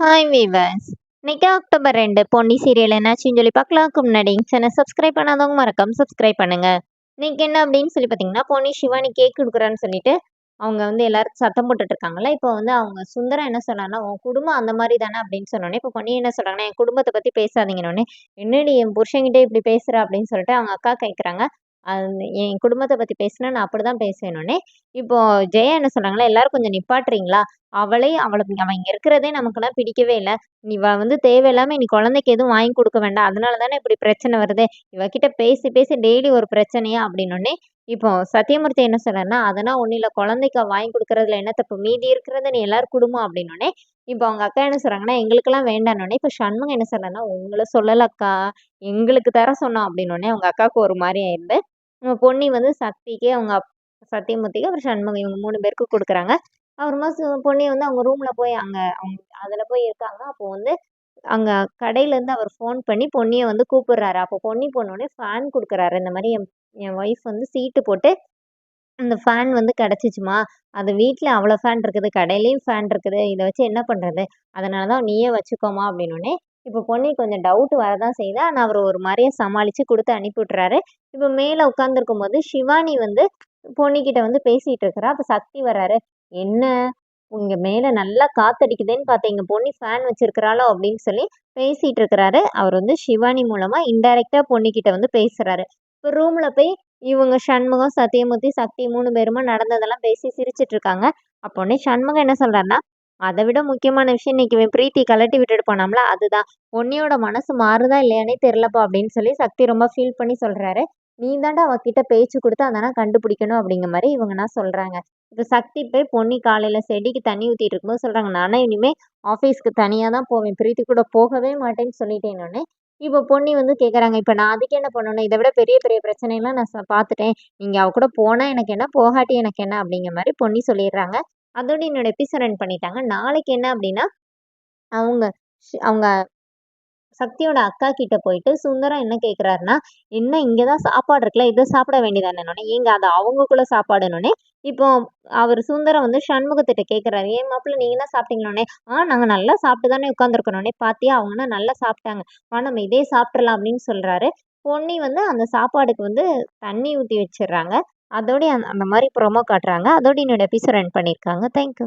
Hi viewers. இன்னைக்கு October 2 Ponni serial என்னாச்சுன்னு சொல்லி பார்க்கலாம்க்கு முன்னாடி சேனல் சப்ஸ்கிரைப் பண்ணாதவங்க மறக்காம சப்ஸ்கிரைப் பண்ணுங்க. இன்னைக்கு என்ன அப்படின்னு சொல்லி பார்த்தீங்கன்னா, பொன்னி சிவானி கேக் கொடுக்குறான்னு சொல்லிட்டு அவங்க எல்லாரும் சத்தம் போட்டுட்டு இருக்காங்கல்ல. இப்போ அவங்க சுந்தரம் என்ன சொன்னான்னா, உன் குடும்பம் அந்த மாதிரி தானே அப்படின்னு சொன்னோடனே, இப்போ பொன்னி என்ன சொல்றாங்கன்னா, என் குடும்பத்தை பத்தி பேசாதீங்கன்னொடனே, என்னடி என் புருஷன்கிட்ட இப்படி பேசுற அப்படின்னு சொல்லிட்டு அவங்க அக்கா கேட்குறாங்க. அது என் குடும்பத்தை பத்தி பேசினா நான் அப்படிதான் பேசுவேனோடனே, இப்போ ஜெயா என்ன சொல்றாங்களா, எல்லாரும் கொஞ்சம் நிப்பாட்டுறீங்களா? அவளுக்கு அவன் இங்க இருக்கிறதே நமக்கெல்லாம் பிடிக்கவே இல்ல. இவ தேவையில்லாம இனி குழந்தைக்கு எதுவும் வாங்கி குடுக்க வேண்டாம். அதனால தானே இப்படி பிரச்சனை வருது. இவகிட்ட பேசி பேசி டெய்லி ஒரு பிரச்சனையா அப்படின்னோனே, இப்போ சத்தியமூர்த்தி என்ன சொல்றாருன்னா, அதெல்லாம் ஒண்ணும் இல்ல. குழந்தைக்கு வாங்கி குடுக்குறதுல என்ன தப்பு? மீதி இருக்கிறத நீ எல்லாரும் குடும்பம் அப்படின்னோனே, இப்போ அவங்க அக்கா என்ன சொல்றாங்கன்னா, எங்களுக்கெல்லாம் வேண்டான்னோனே, இப்போ சண்முகம் என்ன சொல்றாருன்னா, உங்கள சொல்லல அக்கா. எங்களுக்கு தர சொன்னோம் அப்படின்னோனே, அவங்க அக்காவுக்கு ஒரு மாரி ஆயிருது. பொன்னி சக்திக்கு, சத்தியமூர்த்திக்கு, அப்புறம் சண்முகம் இவங்க 3 பேருக்கு குடுக்குறாங்க. அப்புறமா பொன்னி அவங்க ரூம்ல போய் அவங்க அதுல போய் இருக்காங்க. அப்போ அங்க கடையிலேருந்து அவர் ஃபோன் பண்ணி பொன்னிய கூப்பிடுறாரு. அப்போ பொன்னி போனோனே ஃபேன் குடுக்குறாரு. இந்த மாரி என் என் ஒய்ஃப் சீட்டு போட்டு அந்த ஃபேன் கிடைச்சிச்சும்மா. அது வீட்ல அவ்வளோ ஃபேன் இருக்குது. கடையிலயும் ஃபேன் இருக்குது. இத வச்சு என்ன பண்றது? அதனால தான் நீயே வச்சுக்கோமா அப்படின்னோனே, இப்போ பொன்னிக்கு கொஞ்சம் டவுட் வரதான் செய்யுது. ஆனா அவரு ஒரு மாரியா சமாளிச்சு குடுத்து அனுப்பி விட்டுறாரு. இப்போ மேல உட்கார்ந்திருக்கும்போது சிவானி பொன்னிக்கிட்ட பேசிட்டு இருக்கிறா. அப்ப சக்தி வராரு. "என்ன இங்க மேல நல்லா காத்தடிக்குதேன்னு பார்த்தேன். இங்க பொன்னி ஃபேன் வச்சிருக்கிறாளோ?" அப்படின்னு சொல்லி பேசிட்டு இருக்கிறாரு. அவர் சிவானி மூலமா இன்டைரக்ட்டா பொன்னிக்கிட்ட பேசுறாரு. இப்ப ரூம்ல போய் இவங்க சண்முகம், சத்தியமூர்த்தி, சக்தி 3 பேருமா நடந்ததெல்லாம் பேசி சிரிச்சுட்டு இருக்காங்க. அப்போனே சண்முகம் என்ன சொல்றாருன்னா, "அத விட முக்கியமான விஷயம் இன்னைக்கு இவன் பிரீத்தி கழட்டி விட்டுட்டு போனான்ல, அதுதான். பொன்னியோட மனசு மாறுதா இல்லையான்னே தெரியலப்பா" அப்படின்னு சொல்லி சக்தி ரொம்ப ஃபீல் பண்ணி சொல்றாரு. "நீ தான்டா அவகிட்ட பேச்சு குடுத்து அதெல்லாம் கண்டுபிடிக்கணும்" அப்படிங்கிற மாரி இவங்கலாம் சொல்றாங்க. இப்ப சக்தி போய் பொன்னி காலையில செடிக்கு தண்ணி ஊத்திட்டு இருக்கும்போது சொல்றாங்க, "நானா இனிமே ஆஃபீஸ்க்கு தனியா தான் போவேன். பிரீத்தி கூட போகவே மாட்டேன்னு சொல்லிட்டேன்னோனே" இப்போ பொன்னி கேட்குறாங்க, "இப்ப நான் அதுக்கு என்ன பண்ணணும்? இத விட பெரிய பெரிய பிரச்சனைலாம் நான் பார்த்துட்டேன். நீங்க அவ கூட போனா எனக்கு என்ன? போகாட்டி எனக்கு என்ன?" அப்படிங்கிற மாரி பொன்னி சொல்லிடுறாங்க. அதோட என்னோட எபிசோட் ரன் பண்ணிட்டாங்க. நாளைக்கு என்ன அப்படின்னா, அவங்க அவங்க சக்தியோட அக்கா கிட்ட போயிட்டு சுந்தரம் என்ன கேட்குறாருன்னா, "என்ன இங்க தான் சாப்பாடு இருக்குல்ல, இத சாப்பிட வேண்டியதானேன்னோனே." "ஏங்க அது அவங்கக்குள்ள சாப்பாடுன்னோனே." இப்போ அவரு சுந்தரம் சண்முகத்திட்ட கேட்குறாரு, "ஏன் மாப்பிள நீங்க தான் சாப்பிட்டீங்களோன்னே?" நாங்க நல்லா சாப்பிட்டு தானே உட்காந்துருக்கோன்னே." "பாத்தியா அவங்கன்னா நல்லா சாப்பிட்டாங்க. வா நம்ம இதே சாப்பிட்றலாம்." அப்படின்னு சொல்றாரு. பொன்னி அந்த சாப்பாடுக்கு தண்ணி ஊத்தி வச்சுர்றாங்க. அதோடயே அந்த மாரி ப்ரோமோ காட்டுறாங்க. அதோட என்னோட எபிசோட் ரன் பண்ணியிருக்காங்க. Thank you.